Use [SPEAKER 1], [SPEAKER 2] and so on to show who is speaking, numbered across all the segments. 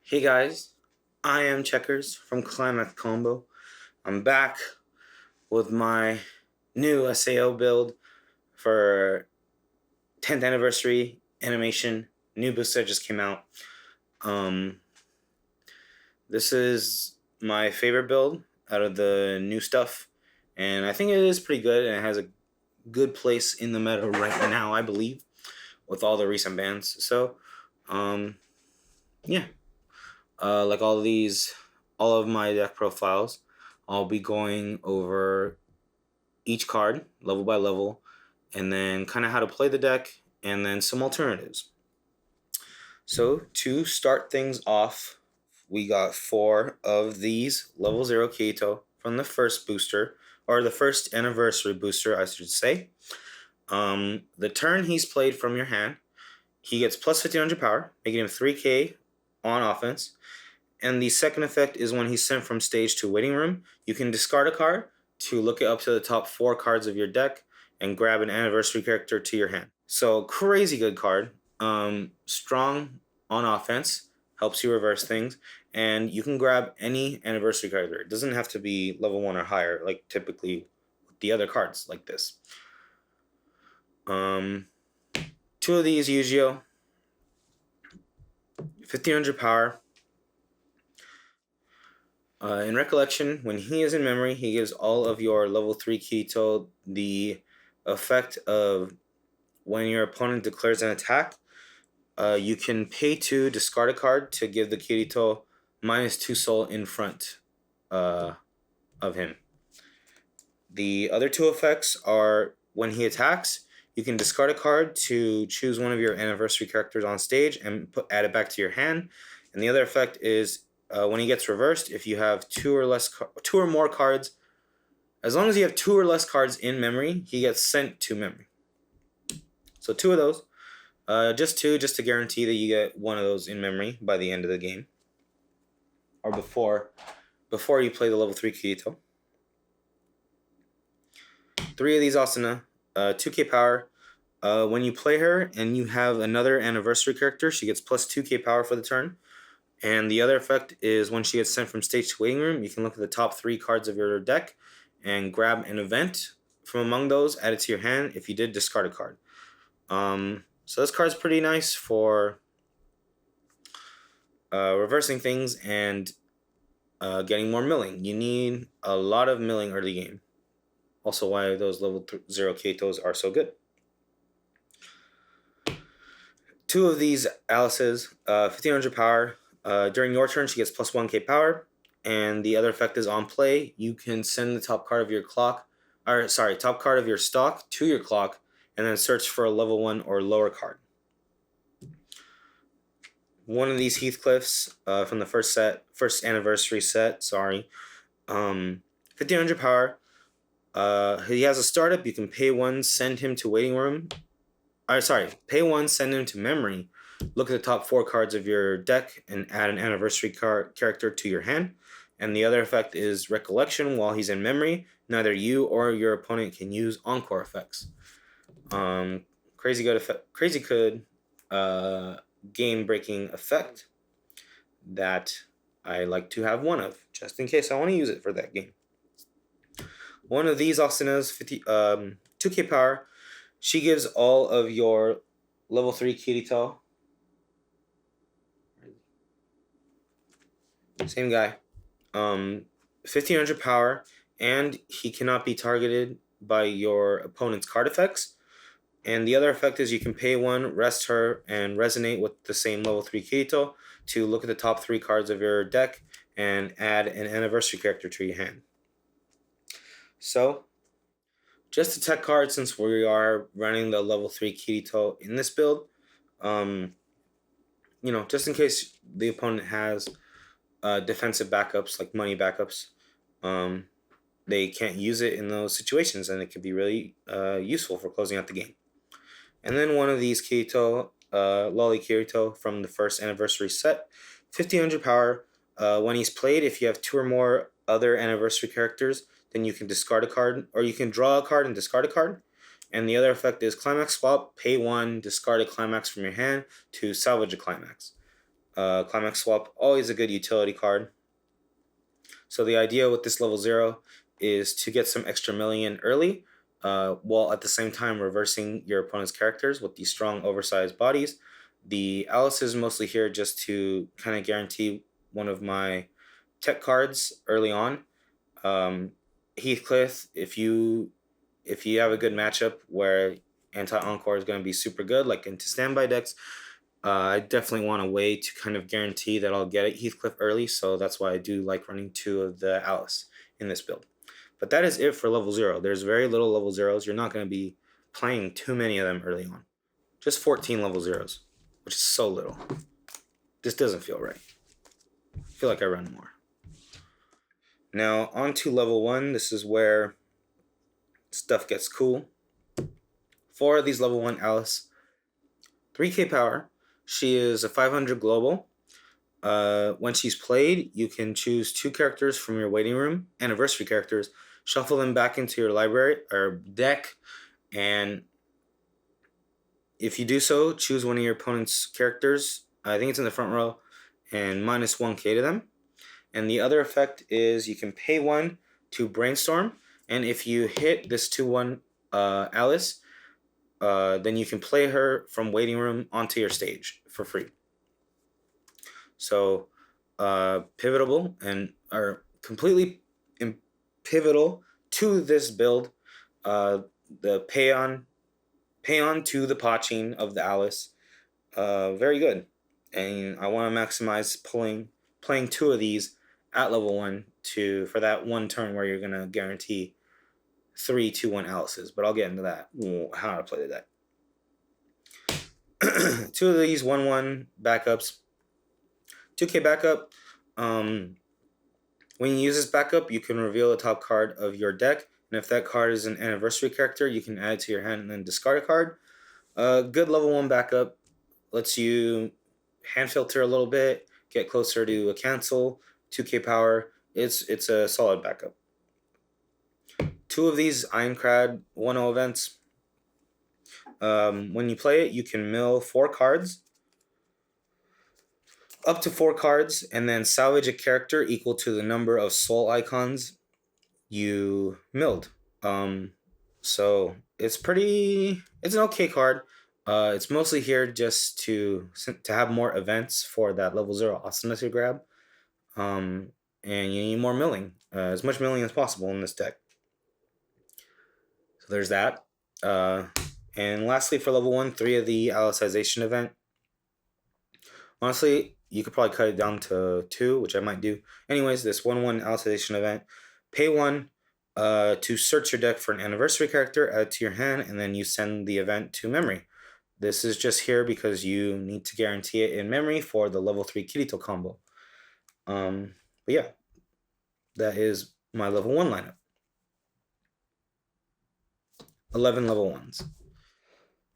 [SPEAKER 1] Hey guys, I am Checkers from ClimaxCombo. I'm back with my new SAO build for 10th anniversary animation. New booster just came out. This is my favorite build out of the new stuff, and I think it is pretty good, and it has a good place in the meta right now, I believe, with all the recent bans. So, yeah. Like all of my deck profiles, I'll be going over each card level by level, and then kind of how to play the deck, and then some alternatives. So to start things off, we got 4 of these level 0 Keito from the first booster, or the first anniversary booster, I should say. The turn he's played from your hand, he gets plus 1500 power, making him 3k on offense. And the second effect is when he's sent from stage to waiting room, you can discard a card to look it up to the top 4 cards of your deck and grab an anniversary character to your hand. So crazy good card. Strong on offense, helps you reverse things, and you can grab any anniversary character. It doesn't have to be level 1 or higher, like typically with the other cards like this. 2 of these Yu-Gi-Oh! 1500 power. In recollection, when he is in memory, he gives all of your level 3 Keito the effect of when your opponent declares an attack, you can pay 2, discard a card to give the Kirito -2 soul in front of him. The other 2 effects are when he attacks, you can discard a card to choose one of your anniversary characters on stage and add it back to your hand. And the other effect is when he gets reversed, if you have 2 or more cards, as long as you have 2 or less cards in memory, he gets sent to memory. So 2 of those. Just 2, just to guarantee that you get 1 of those in memory by the end of the game. Or before you play the level 3 Kirito. 3 of these Asuna, 2k power. When you play her and you have another anniversary character, she gets plus 2k power for the turn. And the other effect is when she gets sent from stage to waiting room, you can look at the top 3 cards of your deck and grab an event from among those, add it to your hand. If you did, discard a card. So this card's pretty nice for reversing things and getting more milling. You need a lot of milling early game. Also why those level 0 Keitos are so good. 2 of these Alice's, 1500 power. During your turn, she gets plus 1k power, and the other effect is on play. You can send the top card of your top card of your stock to your clock, and then search for a level 1 or lower card. 1 of these Heathcliffs from the first anniversary set. 1500 power. He has a startup. You can pay 1, send him to waiting room. Pay 1, send him to memory. Look at the top 4 cards of your deck and add an anniversary character to your hand. And the other effect is recollection. While he's in memory, neither you or your opponent can use encore effects. Crazy good game-breaking effect that I like to have 1 of, just in case I want to use it for that game. 1 of these Asunas, 2k power. She gives all of your level 3 Kirito. Same guy. 1500 power, and he cannot be targeted by your opponent's card effects. And the other effect is you can pay 1, rest her, and resonate with the same level 3 Kirito to look at the top 3 cards of your deck and add an anniversary character to your hand. So, just a tech card since we are running the level 3 Kirito in this build. Just in case the opponent has defensive backups, like money backups, they can't use it in those situations, and it could be really useful for closing out the game. And then 1 of these Kirito, Lolly Kirito from the first anniversary set, 1500 power. When he's played, if you have 2 or more other anniversary characters, then you can discard a card, or you can draw a card and discard a card. And the other effect is Climax Swap, pay 1, discard a Climax from your hand to salvage a Climax. Climax Swap, always a good utility card. So the idea with this level 0 is to get some extra milling in early, while at the same time reversing your opponent's characters with these strong oversized bodies. The Alice is mostly here just to kind of guarantee one of my tech cards early on. Heathcliff, if you have a good matchup where anti-encore is going to be super good, like into standby decks, I definitely want a way to kind of guarantee that I'll get it Heathcliff early, so that's why I do like running 2 of the Alice in this build. But that is it for level 0. There's very little level 0s. You're not going to be playing too many of them early on. Just 14 level 0s, which is so little. This doesn't feel right. I feel like I run more. Now, on to level 1. This is where stuff gets cool. 4 of these level 1 Alice. 3k power. She is a 500 global. When she's played, you can choose 2 characters from your waiting room, anniversary characters, shuffle them back into your library or deck, and if you do so, choose one of your opponent's characters. I think it's in the front row, and minus 1k to them. And the other effect is you can pay 1 to brainstorm, and if you hit this 2/1 Alice, then you can play her from waiting room onto your stage for free. So pivotal and are completely pivotal to this build. The pay on to the Pachin of the Alice, very good. And I want to maximize playing 2 of these at level 1 for that one turn where you're gonna guarantee 3 2/1 Alices. But I'll get into that, how to play the deck. 2 of these 1/1 backups. 2k backup. When you use this backup, you can reveal the top card of your deck, and if that card is an anniversary character, you can add it to your hand and then discard a card. Good level 1 backup. Lets you hand filter a little bit, get closer to a cancel. 2k power. It's a solid backup. 2 of these Ironclad 1/0 events. When you play it, you can mill 4 cards. Up to 4 cards, and then salvage a character equal to the number of soul icons you milled. So it's an okay card. It's mostly here just to have more events for that level 0 awesomeness you grab. And you need more milling, as much milling as possible in this deck. So there's that. And lastly, for level 1, 3 of the Alicization event. Honestly, you could probably cut it down to 2, which I might do. Anyways, this 1/1 Alicization event. Pay 1 to search your deck for an anniversary character, add it to your hand, and then you send the event to memory. This is just here because you need to guarantee it in memory for the level 3 Kirito combo. But yeah, that is my level 1 lineup. 11 level 1s.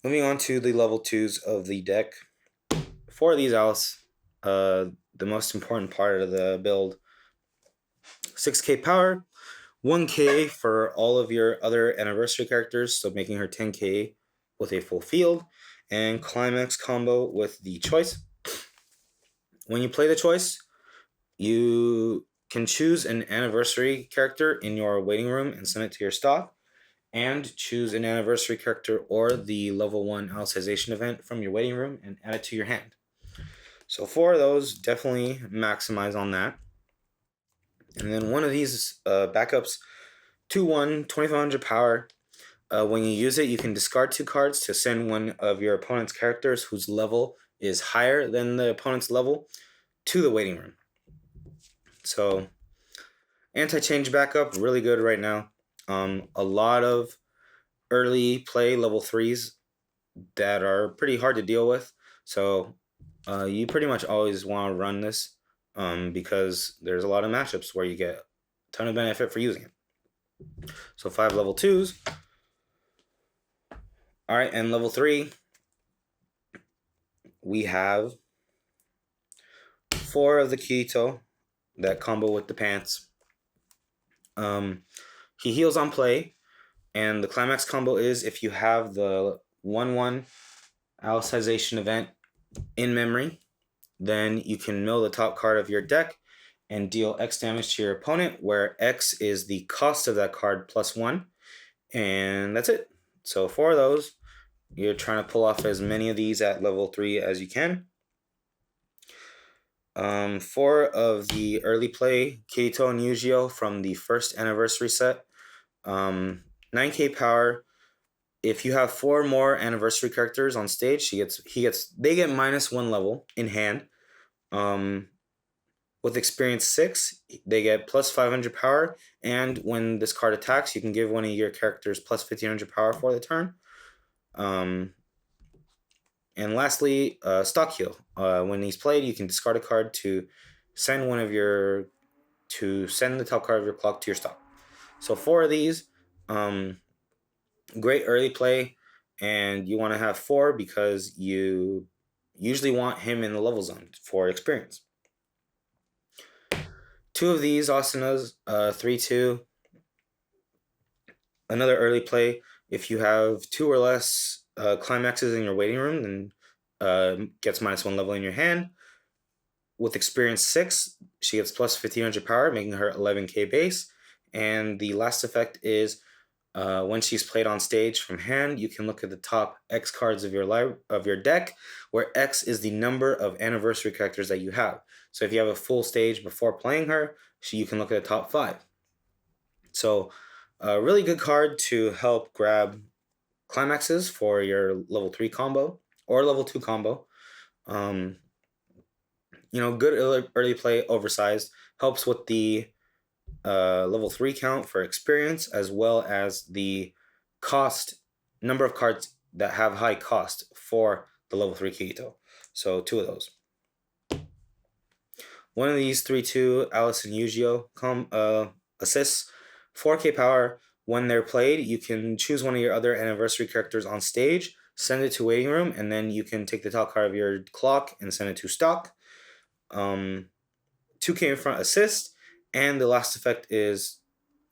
[SPEAKER 1] Moving on to the level 2s of the deck. 4 of these Alice, the most important part of the build. 6k power, 1k for all of your other anniversary characters, so making her 10k with a full field, and ClimaxCombo with the choice. When you play the choice, you can choose an anniversary character in your waiting room and send it to your stock, and choose an anniversary character or the level 1 Alicization event from your waiting room and add it to your hand. So 4 of those, definitely maximize on that. And then one of these backups, 2/1, 2500 power. When you use it, you can discard 2 cards to send one of your opponent's characters whose level is higher than the opponent's level to the waiting room. So anti-change backup, really good right now. A lot of early play level 3s that are pretty hard to deal with. So you pretty much always want to run this because there's a lot of matchups where you get a ton of benefit for using it. So 5 level 2s. All right, and level 3, we have 4 of the Kirito that combo with the pants. He heals on play, and the climax combo is if you have the 1/1 Alicization event in memory, then you can mill the top card of your deck and deal X damage to your opponent, where X is the cost of that card plus 1. And that's it. So 4 of those. You're trying to pull off as many of these at level 3 as you can. 4 of the early play Kirito and Yu-Gi-Oh from the first anniversary set. 9k power. If you have 4 more anniversary characters on stage, they get -1 level in hand. With experience 6, they get plus 500 power, and when this card attacks, you can give one of your characters plus 1500 power for the turn. And lastly, stock heal. When he's played, you can discard a card to send the top card of your clock to your stock. So 4 of these, great early play, and you want to have 4 because you usually want him in the level zone for experience. 2 of these Asanas, 3-2. Another early play. If you have 2 or less climaxes in your waiting room, then gets -1 level in your hand. With experience 6, she gets plus 1500 power, making her 11k base. And the last effect is when she's played on stage from hand, you can look at the top X cards of your deck, where X is the number of anniversary characters that you have. So if you have a full stage before playing her, you can look at the top 5. So a really good card to help grab climaxes for your level 3 combo or level 2 combo. Good early play, oversized, helps with the level 3 count for experience, as well as the number of cards that have high cost for the level 3 Kirito. So 2 of those. One of these 3-2 Alice and Yu-Gi-Oh assists, 4k power. When they're played, you can choose one of your other anniversary characters on stage, send it to waiting room, and then you can take the top card of your clock and send it to stock. 2k in front assist, and the last effect is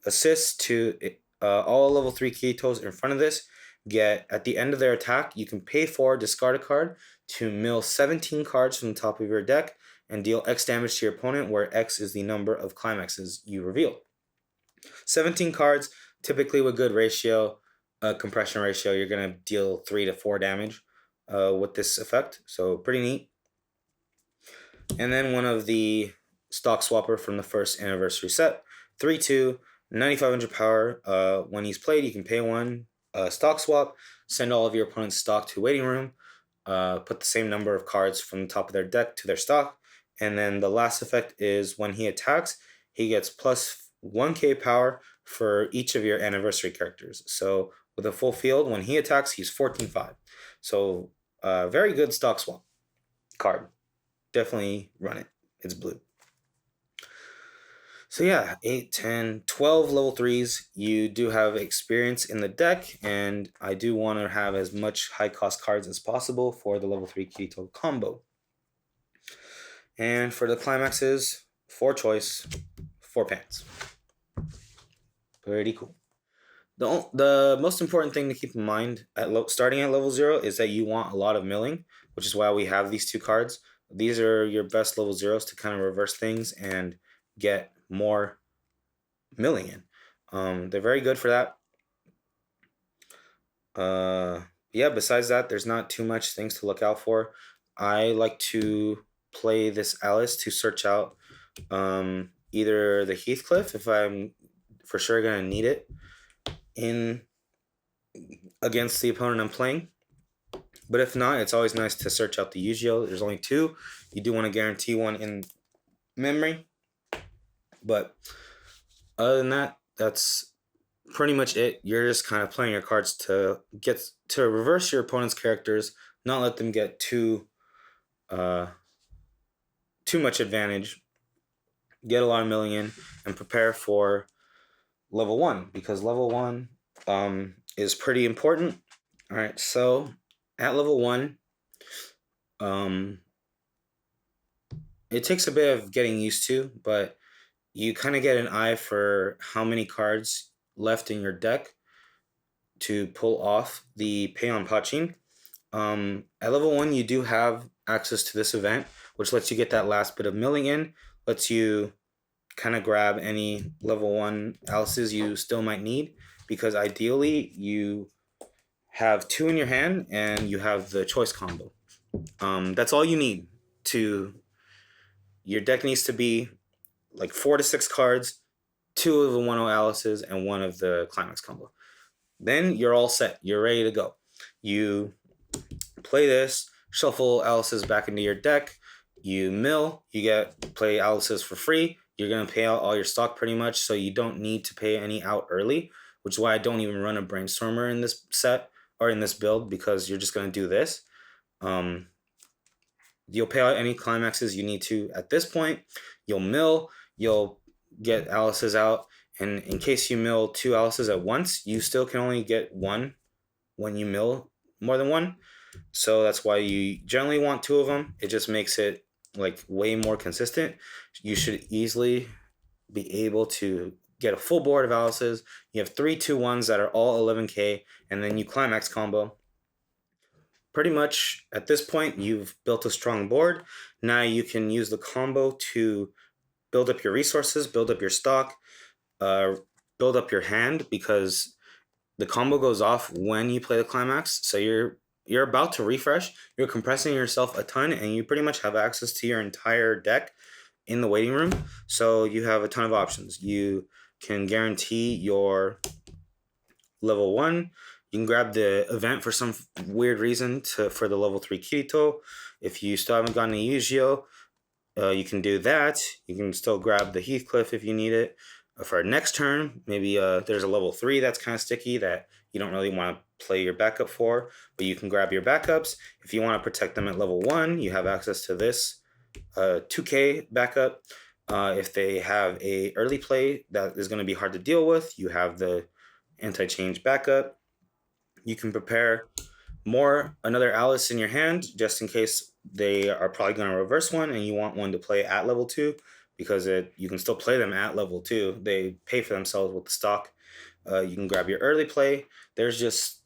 [SPEAKER 1] assist to all level 3 Kiritos in front of this. At the end of their attack, you can pay 4, discard a card to mill 17 cards from the top of your deck and deal X damage to your opponent, where X is the number of climaxes you reveal. 17 cards, typically with good ratio, compression ratio, you're going to deal 3 to 4 damage with this effect. So pretty neat. And then one of the stock swapper from the first anniversary set, 3-2, 9500 power. When he's played, you can pay 1, stock swap, send all of your opponent's stock to waiting room, put the same number of cards from the top of their deck to their stock. And then the last effect is when he attacks, he gets plus 1k power for each of your anniversary characters. So with a full field, when he attacks, he's 14-5. So very good stock swap card. Definitely run it. It's blue. So yeah, 8, 10, 12 level 3s. You do have experience in the deck, and I do want to have as much high cost cards as possible for the level 3 Kirito combo. And for the climaxes, 4 choice, 4 pants. Pretty cool. The most important thing to keep in mind starting at level 0 is that you want a lot of milling, which is why we have these 2 cards. These are your best level 0s to kind of reverse things and get more milling in. They're very good for that. Yeah, besides that, there's not too much things to look out for. I like to play this Alice to search out either the Heathcliff, if I'm for sure going to need it against the opponent I'm playing. But if not, it's always nice to search out the Yu-Gi-Oh. There's only 2. You do want to guarantee 1 in memory. But other than that, that's pretty much it. You're just kind of playing your cards to reverse your opponent's characters, not let them get too much advantage, get a lot of milling in, and prepare for level 1, because level 1 is pretty important. All right, so at level 1, it takes a bit of getting used to, but you kind of get an eye for how many cards left in your deck to pull off the Pay on Pachin. At level 1, you do have access to this event, which lets you get that last bit of milling in, lets you kind of grab any level 1 Alice's you still might need, because ideally you have 2 in your hand and you have the choice combo. That's all you need. Your deck needs to be like 4 to 6 cards, 2 of the 1/0 Alice's and 1 of the ClimaxCombo. Then you're all set. You're ready to go. You play this, shuffle Alice's back into your deck, you mill, you play Alice's for free. You're going to pay out all your stock pretty much, so you don't need to pay any out early, which is why I don't even run a Brainstormer in this set or in this build, because you're just going to do this. You'll pay out any climaxes you need to at this point. You'll mill, you'll get Alice's out, and in case you mill 2 Alice's at once, you still can only get 1 when you mill more than 1. So that's why you generally want 2 of them. It just makes it like way more consistent. You should easily be able to get a full board of Alice's. You have 3 2-1s that are all 11k, and then you climax combo. Pretty much at this point, you've built a strong board. Now you can use the combo to build up your resources, build up your stock, build up your hand, because the combo goes off when you play the climax. So you're about to refresh, you're compressing yourself a ton, and you pretty much have access to your entire deck in the waiting room. So you have a ton of options. You can guarantee your level 1. You can grab the event for some weird reason for the level 3 Kirito. If you still haven't gotten a Yu-Gi-Oh, you can do that. You can still grab the Heathcliff if you need it. For next turn, maybe there's a level 3 that's kind of sticky that you don't really want to play your backup for, but you can grab your backups. If you want to protect them at level 1, you have access to this 2k backup. If they have a early play that is going to be hard to deal with, you have the anti-change backup. You can prepare another Alice in your hand just in case they are probably going to reverse one and you want one to play at level 2, because you can still play them at level 2. They pay for themselves with the stock. You can grab your early play. This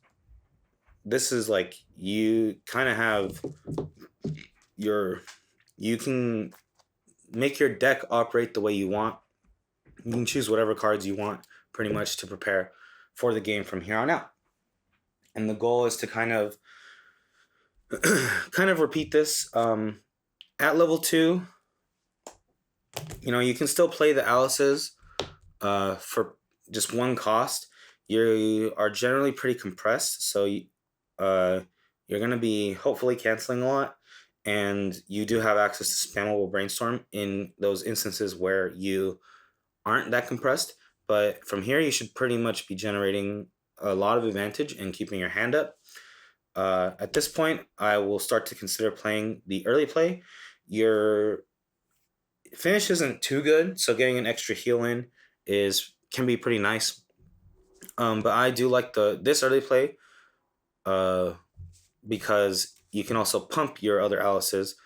[SPEAKER 1] is like, you kind of have you can make your deck operate the way you want. You can choose whatever cards you want pretty much to prepare for the game from here on out. And the goal is to kind of repeat this. At level 2, you can still play the Alice's for just 1 cost. You are generally pretty compressed, so you're going to be hopefully canceling a lot, and you do have access to spammable brainstorm in those instances where you aren't that compressed. But from here, you should pretty much be generating a lot of advantage and keeping your hand up. At this point, I will start to consider playing the early play. Your finish isn't too good, so getting an extra heal in can be pretty nice. But I do like this early play because you can also pump your other Alice's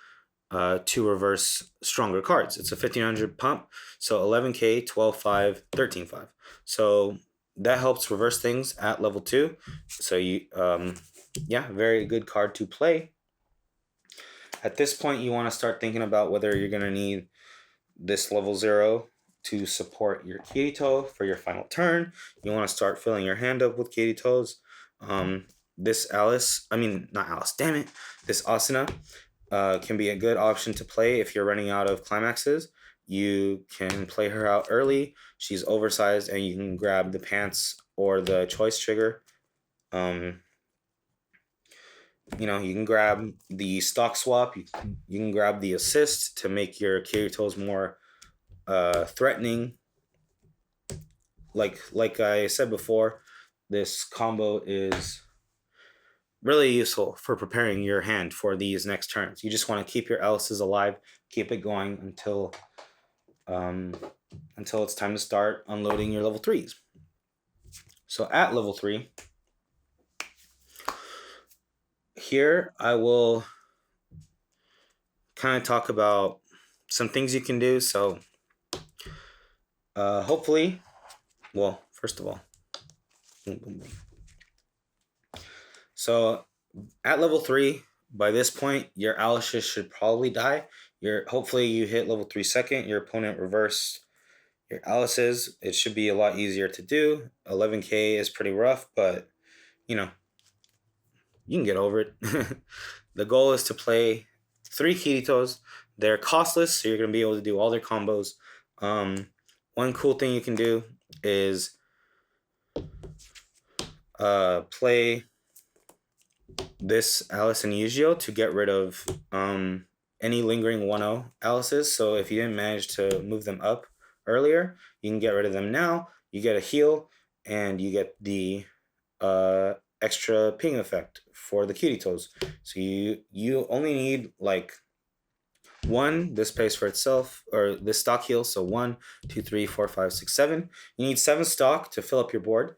[SPEAKER 1] to reverse stronger cards. It's a 1500 pump, so 11k, 12.5, 13.5. So that helps reverse things at level 2. So very good card to play. At this point, you want to start thinking about whether you're going to need this level 0 to support your Kirito for your final turn. You want to start filling your hand up with Kiritos. This Asuna can be a good option to play if you're running out of climaxes. You can play her out early. She's oversized, and you can grab the pants or the choice trigger. You can grab the stock swap. You can grab the assist to make your Kiritos more threatening. Like I said before, this combo is really useful for preparing your hand for these next turns. You just want to keep your Alice's alive, keep it going until it's time to start unloading your level 3s. So at level 3, here I will kind of talk about some things you can do. So hopefully, well, first of all, so at level 3, by this point, your Alice should probably die. hopefully you hit level 3 second. Your opponent reversed your Alice's. It should be a lot easier to do. 11k is pretty rough, but you know, you can get over it. The goal is to play 3 Kiritos. They're costless, so you're going to be able to do all their combos. One cool thing you can do is play this Alice and Yu-Gi-Oh to get rid of any lingering 1-0 Alice's. So if you didn't manage to move them up earlier, you can get rid of them now. You get a heal, and you get the extra ping effect for the Kiritos. So you only need like one. This pays for itself, or this stock heal. So 1, 2, 3, 4, 5, 6, 7. You need 7 stock to fill up your board.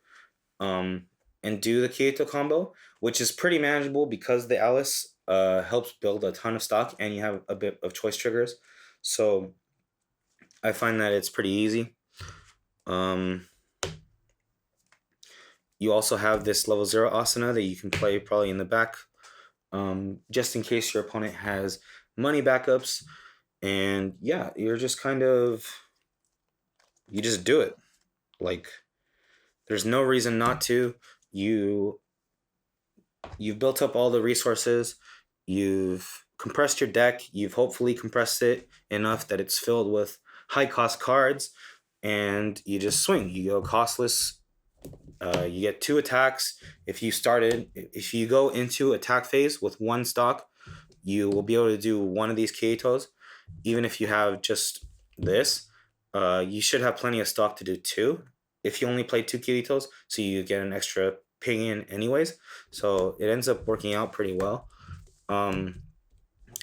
[SPEAKER 1] And do the Kirito combo, which is pretty manageable because the Alice helps build a ton of stock, and you have a bit of choice triggers. So I find that it's pretty easy. You also have this level 0 Asana that you can play probably in the back, just in case your opponent has money backups. And yeah, you're just you just do it. Like, there's no reason not to. You've built up all the resources. You've compressed your deck. You've hopefully compressed it enough that it's filled with high cost cards, and you just swing. You go costless. You get 2 attacks. If you go into attack phase with 1 stock, you will be able to do 1 of these Kiritos. Even if you have just this, you should have plenty of stock to do 2. If you only play 2 Kiritos, so you get an extra ping in anyways. So it ends up working out pretty well. And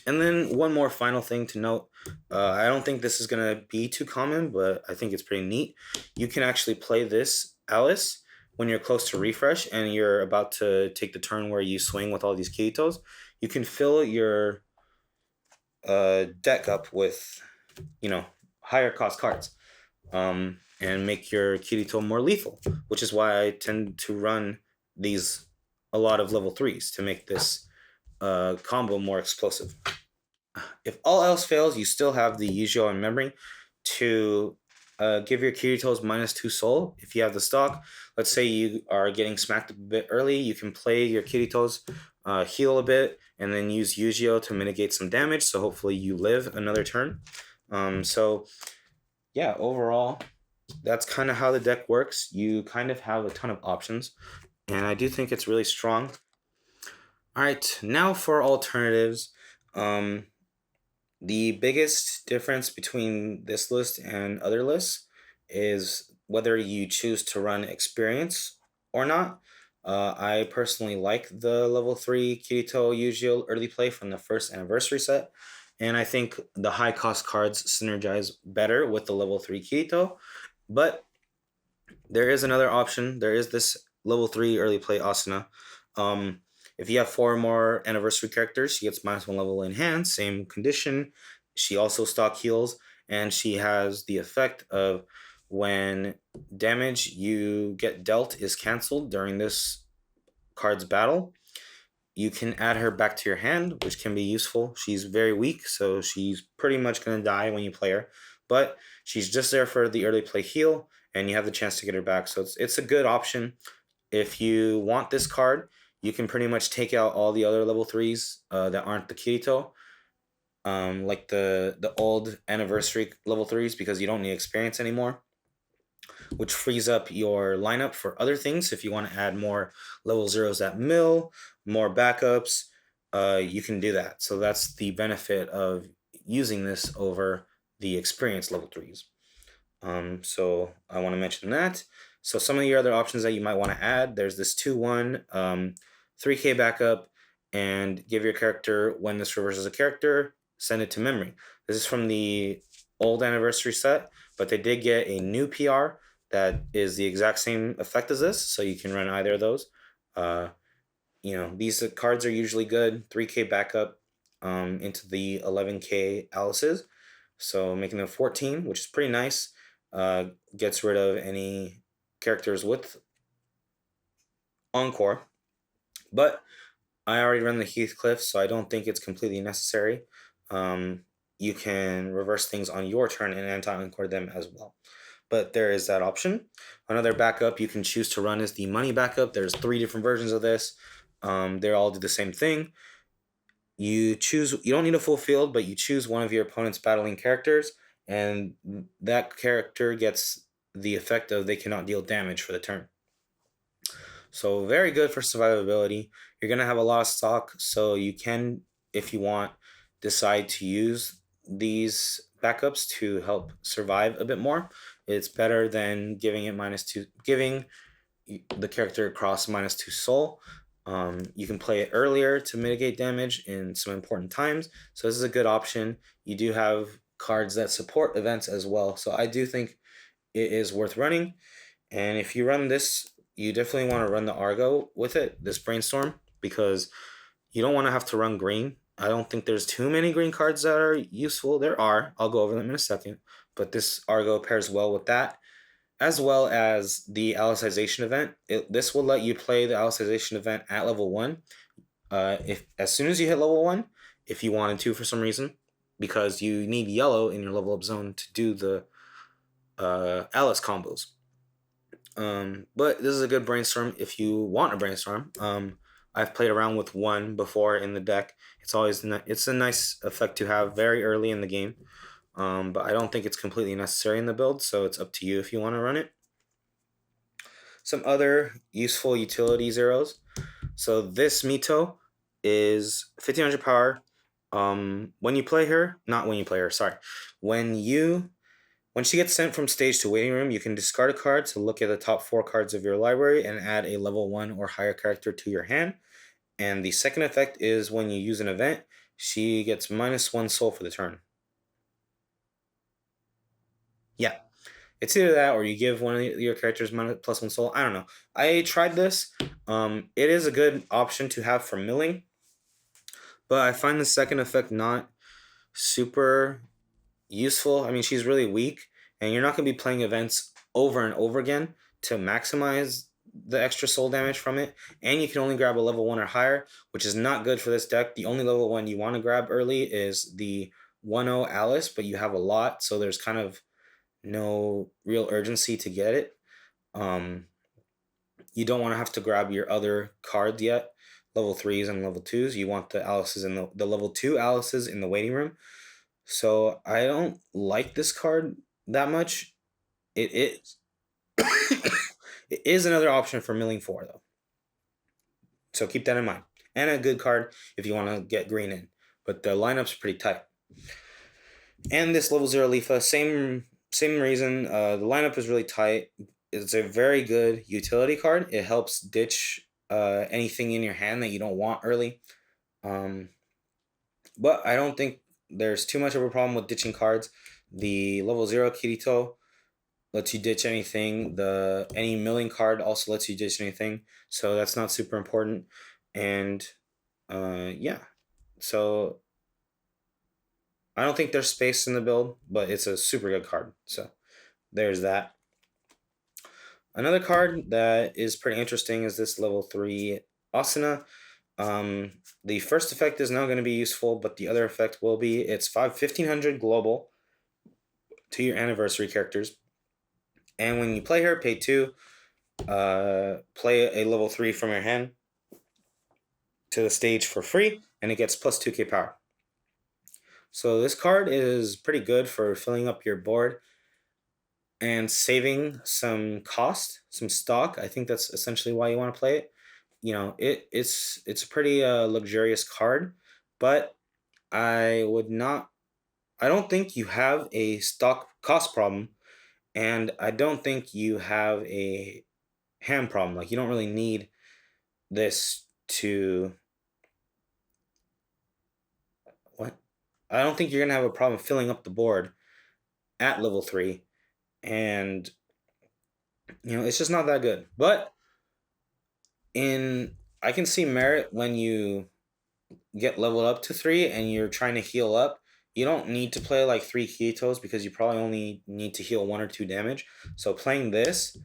[SPEAKER 1] then one more final thing to note. I don't think this is going to be too common, but I think it's pretty neat. You can actually play this Alice when you're close to refresh and you're about to take the turn where you swing with all these Kiritos. You can fill your deck up with, higher cost cards. And make your Kirito more lethal, which is why I tend to run a lot of level 3s to make this combo more explosive. If all else fails, you still have the Yu-Gi-Oh in memory to give your Kiritos -2 soul. If you have the stock, let's say you are getting smacked a bit early, you can play your Kiritos, heal a bit, and then use Yu-Gi-Oh to mitigate some damage, so hopefully you live another turn. So yeah, overall, that's kind of how the deck works. You kind of have a ton of options, and I do think it's really strong. All right, now for alternatives. The biggest difference between this list and other lists is whether you choose to run experience or not. I personally like the level 3 Kirito Yu-Gi-Oh early play from the first anniversary set, and I think the high cost cards synergize better with the level 3 Kirito. But there is another option. There is this level 3 early play Asuna. If you have 4 more anniversary characters, she gets -1 level in hand, same condition. She also stock heals, and she has the effect of when damage you get dealt is canceled during this card's battle, you can add her back to your hand, which can be useful. She's very weak, so she's pretty much going to die when you play her. But she's just there for the early play heal, and you have the chance to get her back. So it's a good option. If you want this card, you can pretty much take out all the other level 3s that aren't the Kirito, like the old anniversary level 3s, because you don't need experience anymore, which frees up your lineup for other things. If you want to add more level 0s at mill, more backups, you can do that. So that's the benefit of using this over the experience level 3s. So I want to mention that. So some of your other options that you might want to add, there's this 2-1, 3k backup, and give your character, when this reverses a character, send it to memory. This is from the old anniversary set, but they did get a new PR that is the exact same effect as this, so you can run either of those. These cards are usually good. 3k backup into the 11k Alice's, so making them 14, which is pretty nice. Gets rid of any characters with Encore, but I already run the Heathcliff, so I don't think it's completely necessary. you can reverse things on your turn and anti-encore them as well. But there is that option. Another backup you can choose to run is the money backup. There's 3 different versions of this. They all do the same thing. You don't need a full field, but you choose one of your opponent's battling characters, and that character gets the effect of they cannot deal damage for the turn. So very good for survivability. You're going to have a lot of stock, so you can, if you want, decide to use these backups to help survive a bit more. It's better than giving the character across -2 soul. You can play it earlier to mitigate damage in some important times. So this is a good option. You do have cards that support events as well. So I do think it is worth running. And if you run this, you definitely want to run the Argo with it, this Brainstorm, because you don't want to have to run green. I don't think there's too many green cards that are useful. There are. I'll go over them in a second. But this Argo pairs well with that, as well as the Alicization event. This will let you play the Alicization event at level 1. If as soon as you hit level 1, if you wanted to for some reason, because you need yellow in your level up zone to do the Alice combos. But this is a good brainstorm if you want a brainstorm. I've played around with one before in the deck. It's a nice effect to have very early in the game. But I don't think it's completely necessary in the build, so it's up to you if you want to run it. Some other useful utility zeros. So this Mito is 1500 power. When she gets sent from stage to waiting room, you can discard a card to look at the top 4 cards of your library and add a level 1 or higher character to your hand. And the second effect is when you use an event, she gets -1 soul for the turn. Yeah, it's either that or you give one of your characters +1 soul. I don't know. I tried this. It is a good option to have for milling, but I find the second effect not super useful. I mean, she's really weak, and you're not going to be playing events over and over again to maximize the extra soul damage from it. And you can only grab a level 1 or higher, which is not good for this deck. The only level 1 you want to grab early is the 1/0 Alice, but you have a lot, so there's kind of no real urgency to get it. You don't want to have to grab your other cards yet, level 3s and level 2s. You want the Alices in the level 2 Alices in the waiting room. So I don't like this card that much. It is it is another option for milling 4 though. So keep that in mind. And a good card if you want to get green in. But the lineup's pretty tight. And this level 0 Leafa, same reason. The lineup is really tight. It's a very good utility card. It helps ditch anything in your hand that you don't want early. But I don't think there's too much of a problem with ditching cards. The level 0 Kirito lets you ditch anything. Any milling card also lets you ditch anything. So that's not super important. And yeah. So I don't think there's space in the build, but it's a super good card. So there's that. Another card that is pretty interesting is this level 3 Asuna. The first effect is not going to be useful, but the other effect will be. It's 1500 global to your anniversary characters. And when you play her, pay 2, play a level 3 from your hand to the stage for free, and it gets +2k power. So this card is pretty good for filling up your board and saving some cost, some stock. I think that's essentially why you want to play it. You know, it's a pretty luxurious card, but I don't think you have a stock cost problem, and I don't think you have a hand problem. Like, you don't really need this to what? I don't think you're gonna have a problem filling up the board at level 3, and it's just not that good. But I can see merit when you get leveled up to 3 and you're trying to heal up. You don't need to play like 3 Kiritos because you probably only need to heal 1 or 2 damage. So playing this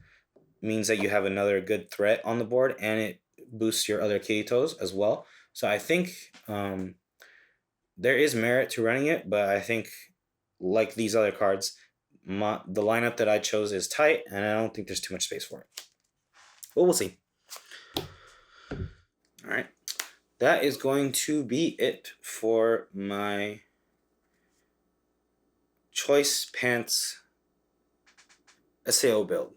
[SPEAKER 1] means that you have another good threat on the board, and it boosts your other Kiritos as well. So I think there is merit to running it, but I think, like these other cards, the lineup that I chose is tight, and I don't think there's too much space for it. But we'll see. All right. That is going to be it for my Choice Pants SAO build.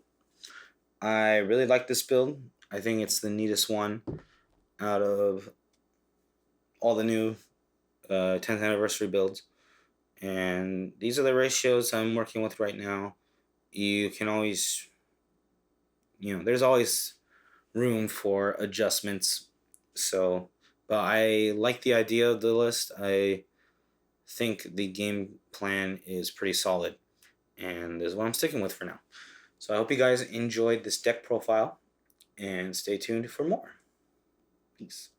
[SPEAKER 1] I really like this build. I think it's the neatest one out of all the new 10th anniversary builds. And these are the ratios I'm working with right now. You can always, there's always room for adjustments. So, but I like the idea of the list. I think the game plan is pretty solid, and this is what I'm sticking with for now. So I hope you guys enjoyed this deck profile, and stay tuned for more. Peace.